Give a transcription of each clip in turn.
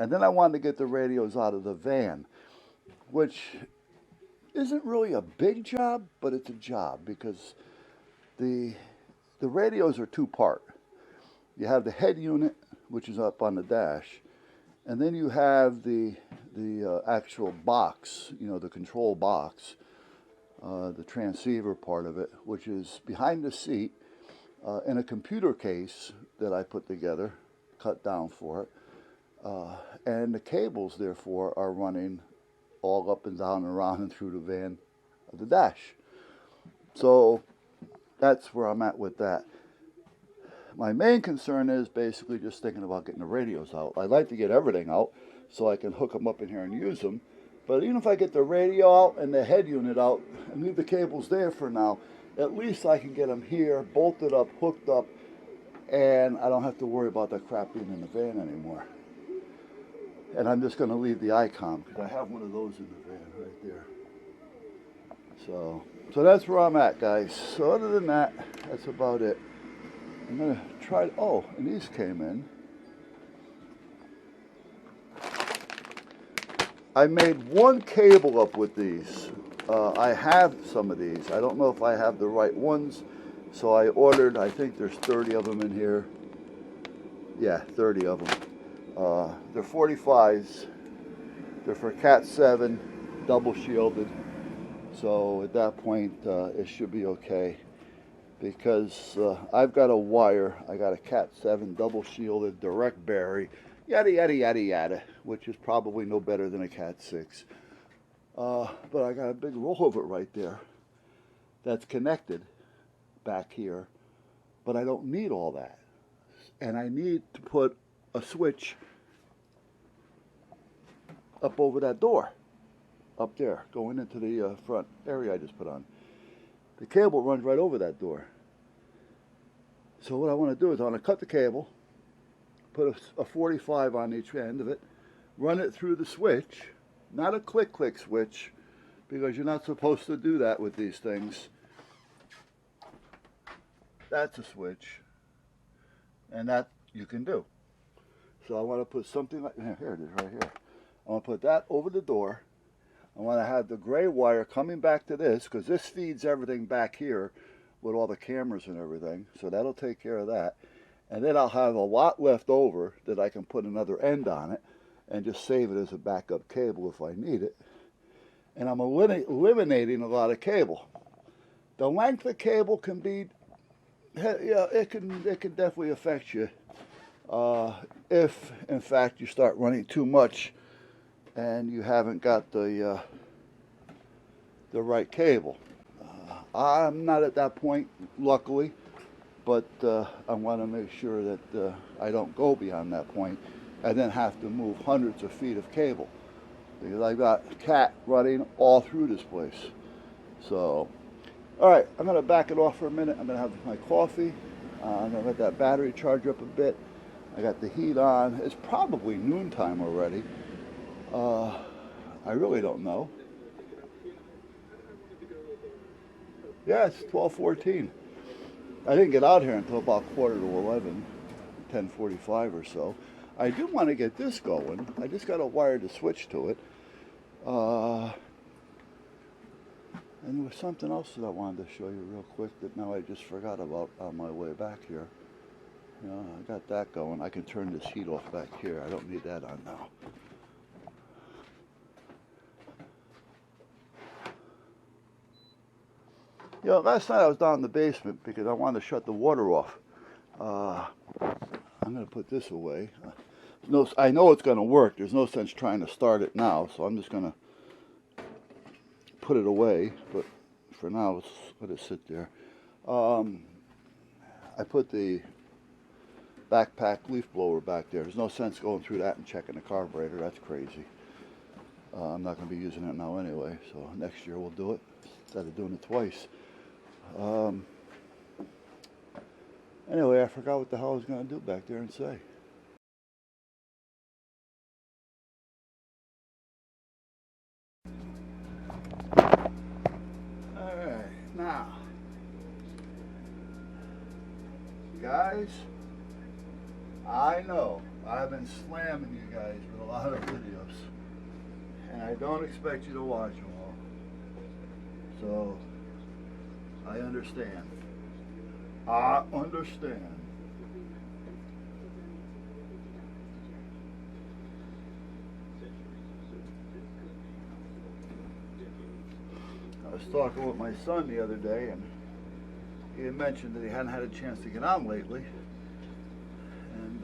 And then I wanted to get the radios out of the van, which isn't really a big job, but it's a job because the the radios are two-part. You have the head unit, which is up on the dash, and then you have the actual box, the control box, the transceiver part of it, which is behind the seat in a computer case that I put together, cut down for it. And the cables, therefore, are running all up and down and around and through the van of the dash. So that's where I'm at with that. My main concern is basically just thinking about getting the radios out. I'd like to get everything out so I can hook them up in here and use them. But even if I get the radio out and the head unit out and leave the cables there for now, at least I can get them here, bolted up, hooked up, and I don't have to worry about that crap being in the van anymore. And I'm just going to leave the ICOM because I have one of those in the van right there. So that's where I'm at, guys. So other than that, that's about it. I'm going to try, oh, and these came in. I made one cable up with these. I have some of these. I don't know if I have the right ones. So I ordered, I think there's 30 of them in here. Yeah, 30 of them. They're 45s. They're for Cat 7, double shielded. So at that point, it should be okay. Because I've got a wire. I got a Cat 7 double shielded direct bury, yada yada yada yada, which is probably no better than a Cat 6. But I got a big roll of it right there that's connected back here, but I don't need all that. And I need to put a switch up over that door, up there, going into the front area I just put on. The cable runs right over that door. So what I want to do is I want to cut the cable, put a 45 on each end of it, run it through the switch, not a click-click switch, because you're not supposed to do that with these things. That's a switch, and that you can do. So I want to put something like, here it is right here. I want to put that over the door. I want to have the gray wire coming back to this, because this feeds everything back here with all the cameras and everything. So that'll take care of that. And then I'll have a lot left over that I can put another end on it and just save it as a backup cable if I need it. And I'm eliminating a lot of cable. The length of cable can be, yeah, it can definitely affect you if, in fact, you start running too much and you haven't got the right cable. I'm not at that point, luckily, but I want to make sure that I don't go beyond that point and then have to move hundreds of feet of cable, because I've got Cat running all through this place. So, all right, I'm going to back it off for a minute. I'm going to have my coffee. I'm going to let that battery charge up a bit. I got the heat on. It's probably noontime already. I really don't know. Yeah, it's 12:14. I didn't get out here until about 11:15, 10:45 or so. I do want to get this going. I just got to wire the switch to it. And there was something else that I wanted to show you real quick that now I just forgot about on my way back here. Yeah, I got that going. I can turn this heat off back here. I don't need that on now. Last night I was down in the basement because I wanted to shut the water off. I'm going to put this away. I know it's going to work. There's no sense trying to start it now, so I'm just going to put it away. But for now, let's let it sit there. I put the backpack leaf blower back there. There's no sense going through that and checking the carburetor. That's crazy. I'm not going to be using it now anyway, so next year we'll do it instead of doing it twice. Anyway, I forgot what the hell I was going to do back there and say. Alright, now, guys, I know I've been slamming you guys with a lot of videos, and I don't expect you to watch them all. So, I understand. I understand. I was talking with my son the other day, and he had mentioned that he hadn't had a chance to get on lately. And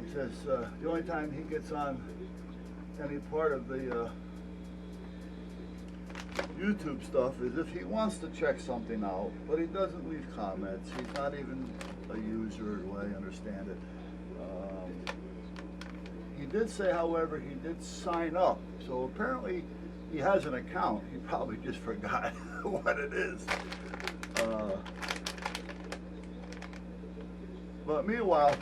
he says the only time he gets on any part of the YouTube stuff is if he wants to check something out, but he doesn't leave comments. He's not even a user, the way I understand it. He did say, however, he did sign up. So apparently he has an account. He probably just forgot what it is. But meanwhile,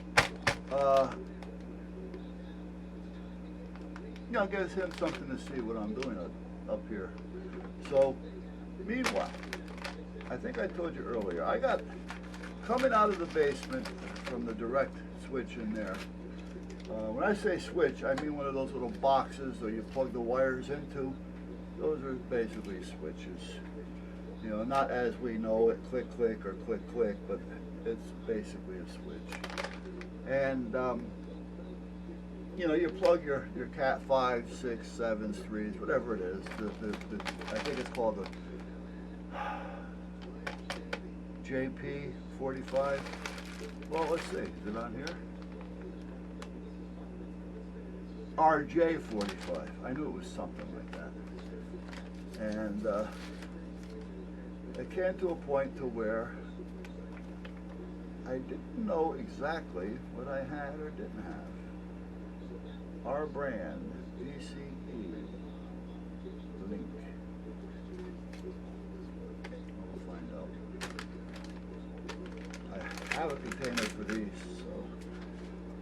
it gives him something to see what I'm doing up here. So, meanwhile, I think I told you earlier, I got, coming out of the basement from the direct switch in there, when I say switch, I mean one of those little boxes that you plug the wires into. Those are basically switches. You know, not as we know it, click, click, or click, click, but it's basically a switch. And, you plug your Cat 5, 6, 7s, 3s, whatever it is. I think it's called the JP45. Well, let's see. Is it on here? RJ45. I knew it was something like that. And it came to a point to where I didn't know exactly what I had or didn't have. Our brand, DCE, link. We'll find out. I have a container for these,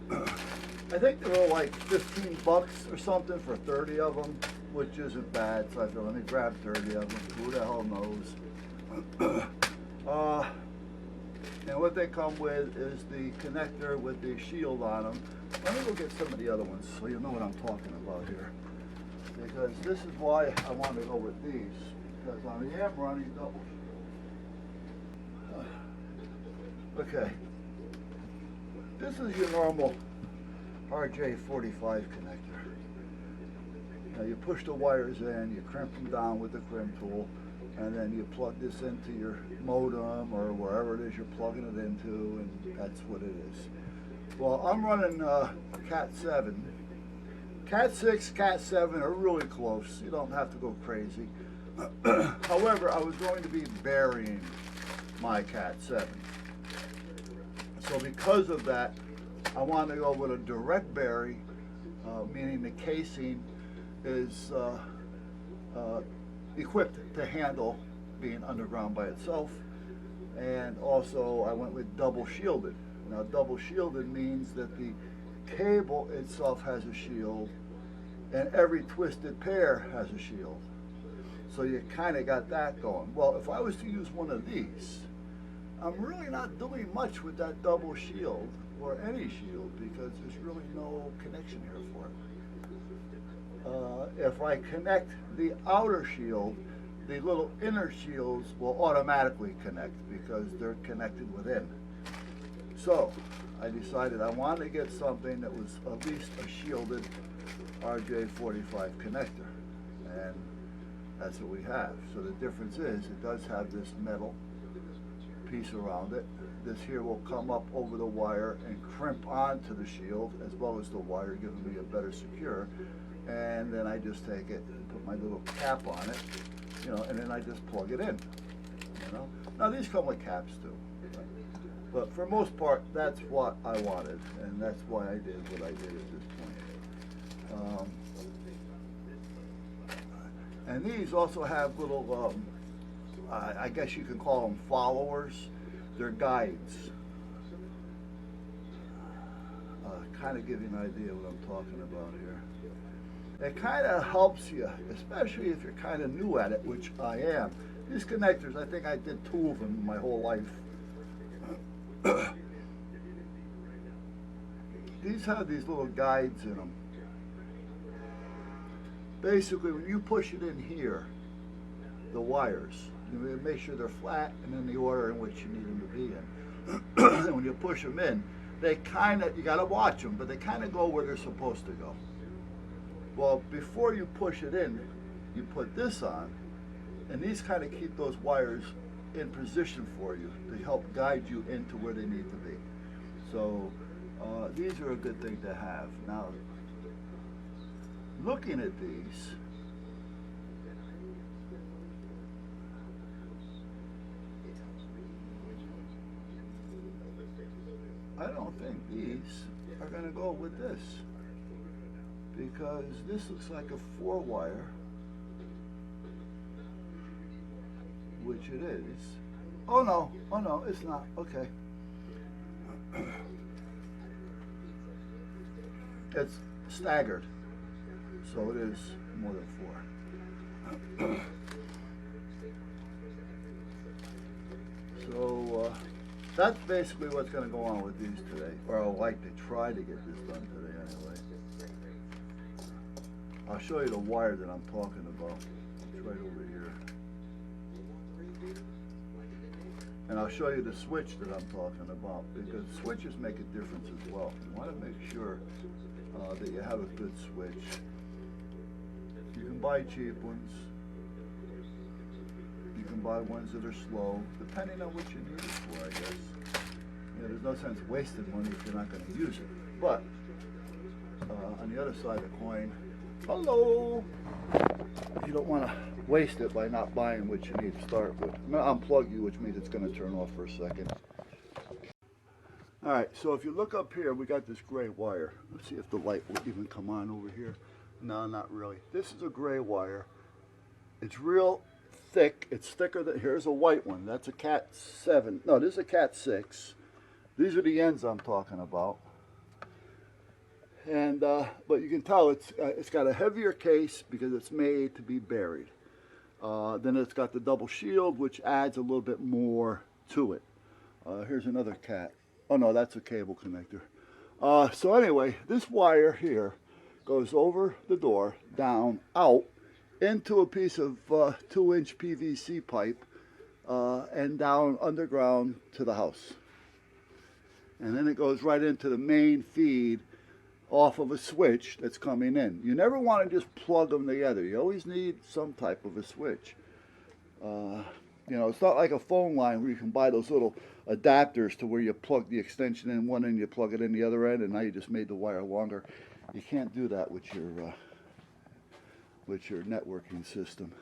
so. I think they were like 15 bucks or something for 30 of them, which isn't bad. So I thought, let me grab 30 of them. Who the hell knows? And what they come with is the connector with the shield on them. Let me go get some of the other ones so you know what I'm talking about here. Because this is why I want to go with these. Because on the am running double. Okay. This is your normal RJ45 connector. Now you push the wires in, you crimp them down with the crimp tool, and then you plug this into your modem or wherever it is you're plugging it into, and that's what it is. Well, I'm running Cat 7. Cat 6, Cat 7 are really close. You don't have to go crazy. However, I was going to be burying my Cat 7. So because of that, I wanted to go with a direct bury, meaning the casing is equipped to handle being underground by itself. And also I went with double shielded. Now double shielded means that the cable itself has a shield and every twisted pair has a shield. So you kind of got that going. Well, if I was to use one of these, I'm really not doing much with that double shield or any shield because there's really no connection here for it. If I connect the outer shield, the little inner shields will automatically connect because they're connected within. So I decided I wanted to get something that was at least a shielded RJ45 connector, and that's what we have. So the difference is it does have this metal piece around it. This here will come up over the wire and crimp onto the shield as well as the wire, giving me a better secure. And then I just take it and put my little cap on it, and then I just plug it in, Now these come with caps too, but for most part, that's what I wanted, and that's why I did what I did at this point. And these also have little, I guess you can call them followers. They're guides. Kind of give you an idea what I'm talking about here. It kind of helps you, especially if you're kind of new at it, which I am. These connectors, I think I did 2 of them my whole life. these have these little guides in them. Basically, when you push it in here, the wires, you make sure they're flat and in the order in which you need them to be in. And when you push them in, they kind of, you got to watch them, but they kind of go where they're supposed to go. Well, before you push it in, you put this on, and these kind of keep those wires in position for you to help guide you into where they need to be. So these are a good thing to have. Now, looking at these, I don't think these are going to go with this, because this looks like a 4-wire, which it is. Oh no, it's not. Okay. It's staggered, so it is more than 4. So that's basically what's going to go on with these today, or I'll like to try to get this done today anyway. I'll show you the wire that I'm talking about. It's right over here. And I'll show you the switch that I'm talking about, because switches make a difference as well. You want to make sure that you have a good switch. You can buy cheap ones. You can buy ones that are slow, depending on what you need it for, I guess. You know, there's no sense wasting money if you're not going to use it. But on the other side of the coin, hello, you don't want to waste it by not buying what you need to start with. I'm going to unplug you, which means it's going to turn off for a second. All right, so if you look up here, we got this gray wire. Let's see if the light will even come on over here. No, not really. This is a gray wire. It's real thick. It's thicker than, here's a white one. That's a Cat 7. No, this is a Cat 6. These are the ends I'm talking about. And but you can tell it's got a heavier case because it's made to be buried. Then it's got the double shield, which adds a little bit more to it. Here's another Cat. Oh no, that's a cable connector. So anyway, this wire here goes over the door, down, out, into a piece of 2-inch PVC pipe, and down underground to the house. And then it goes right into the main feed off of a switch that's coming in. You never want to just plug them together. You always need some type of a switch. You know, it's not like a phone line where you can buy those little adapters to where you plug the extension in one end, you plug it in the other end, and now you just made the wire longer. You can't do that with your networking system.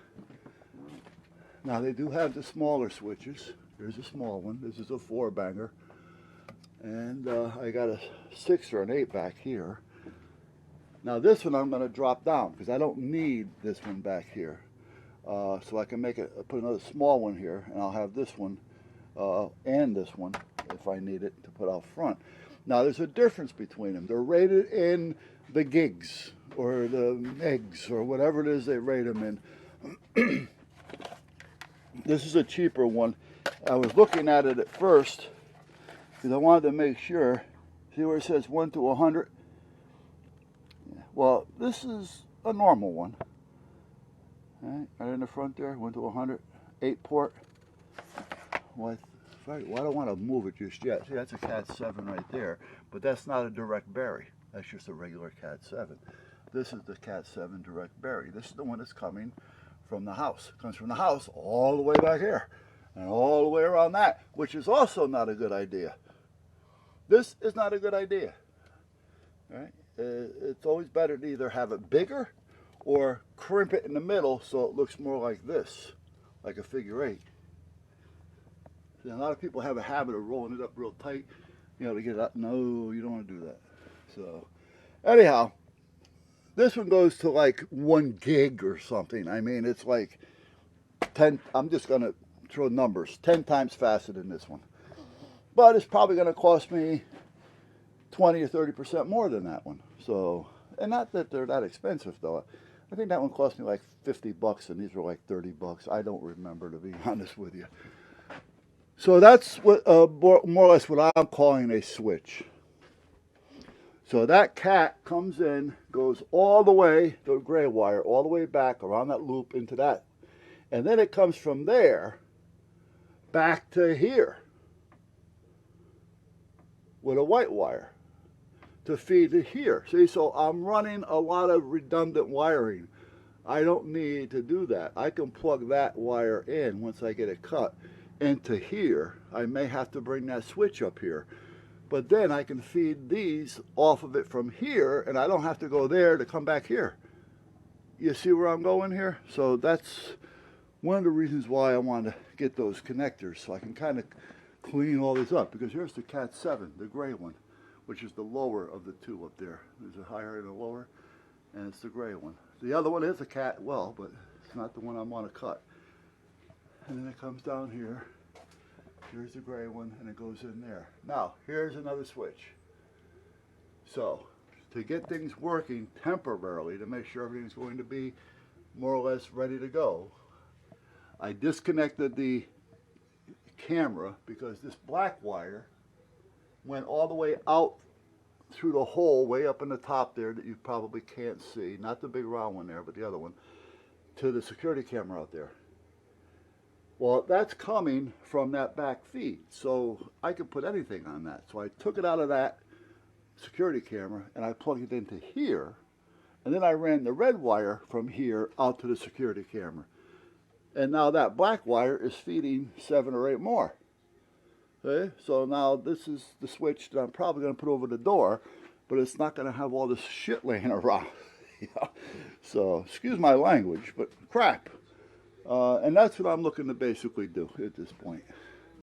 Now they do have the smaller switches. Here's a small one. This is a 4-banger. And I got a 6 or an 8 back here. Now this one I'm going to drop down because I don't need this one back here. So I can put another small one here, and I'll have this one and this one if I need it to put out front. Now there's a difference between them. They're rated in the gigs or the megs or whatever it is they rate them in. This is a cheaper one. I was looking at it at first because I wanted to make sure. See where it says 1 to 100? Well, this is a normal one. Right in the front there, 1 to 100, 8-port. Well, I don't want to move it just yet. See, that's a Cat 7 right there, but that's not a direct bury. That's just a regular Cat 7. This is the Cat 7 direct bury. This is the one that's coming from the house. It comes from the house all the way back here and all the way around that, which is also not a good idea. This is not a good idea. Right? It's always better to either have it bigger or crimp it in the middle so it looks more like this, like a figure 8. See, a lot of people have a habit of rolling it up real tight, you know, to get it up. No, you don't want to do that. So, anyhow, this one goes to like 1 gig or something. I mean, it's like 10, I'm just going to throw numbers, 10 times faster than this one. But it's probably going to cost me 20 or 30% more than that one. So, and not that they're that expensive though. I think that one cost me like $50 and these were like $30. I don't remember, to be honest with you. So that's what more or less what I'm calling a switch. So that cat comes in, goes all the way, the gray wire, all the way back around that loop into that. And then it comes from there back to here with a white wire to feed it here. See, so I'm running a lot of redundant wiring. I don't need to do that. I can plug that wire in once I get it cut into here. I may have to bring that switch up here. But then I can feed these off of it from here, and I don't have to go there to come back here. You see where I'm going here? So that's one of the reasons why I want to get those connectors, so I can kind of clean all this up. Because here's the Cat 7, the gray one, which is the lower of the two up there. There's a higher and a lower, and it's the gray one. The other one is a Cat well, but it's not the one I want to cut. And then it comes down here. Here's the gray one, and it goes in there. Now, here's another switch. So, to get things working temporarily, to make sure everything's going to be more or less ready to go, I disconnected the camera because this black wire went all the way out through the hole way up in the top there that you probably can't see. Not the big round one there, but the other one, to the security camera out there. Well, that's coming from that back feed, so I could put anything on that. So I took it out of that security camera and I plugged it into here, and then I ran the red wire from here out to the security camera. And now that black wire is feeding 7 or 8 more. Okay, so now this is the switch that I'm probably going to put over the door, but it's not going to have all this shit laying around. Yeah. So, excuse my language, but crap. And that's what I'm looking to basically do at this point.